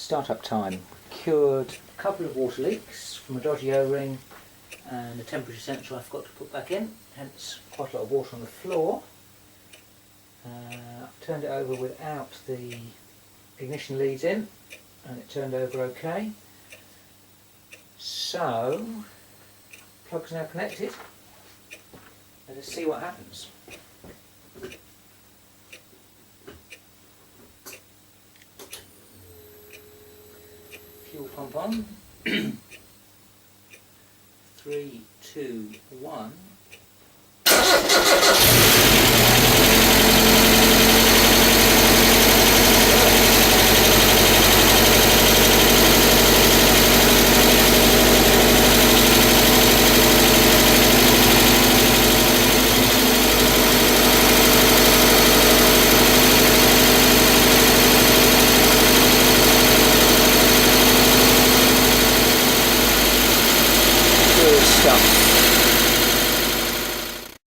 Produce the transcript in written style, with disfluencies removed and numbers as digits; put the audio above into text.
Startup time. Cured a couple of water leaks from a dodgy O-ring and a temperature sensor I forgot to put back in, hence quite a lot of water on the floor. I've turned it over without the ignition leads in and it turned over okay. So, plug's now connected. Let us see what happens. Fuel pump on. 3, 2, 1. Good stuff.